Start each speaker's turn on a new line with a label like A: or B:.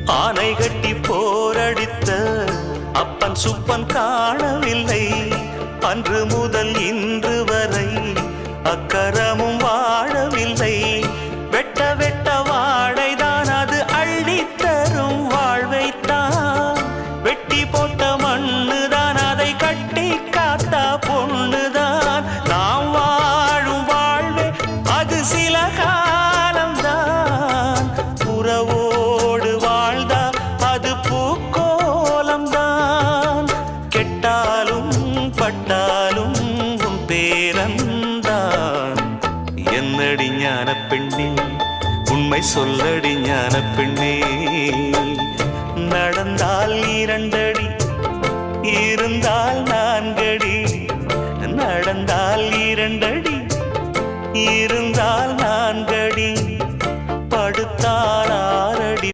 A: ஆனை கட்டி போரடித்த அப்பன் சுப்பன் காணவில்லை. அன்று முதல் இன்று வரை அக்கரமும் வாழவில்லை. வெட்ட வெட்ட வாழைதான் அது அள்ளித்தரும் வாழ்வைத்தான். வெட்டி போட்ட மண்ணுதான் அதை கட்டி காத்தா பொண்ணுதான். நாம் வாழும் வாழ்வே அது சில காலம்தான். உறவோடு வாழ்ந்தா அது பூக்கோலம்தான். கெட்டாலும் பட்டாலும் உன் பேரன்தான். என்னடி ஞான பெண்ணே உண்மை சொல்லடி ஞான பெண்ணே.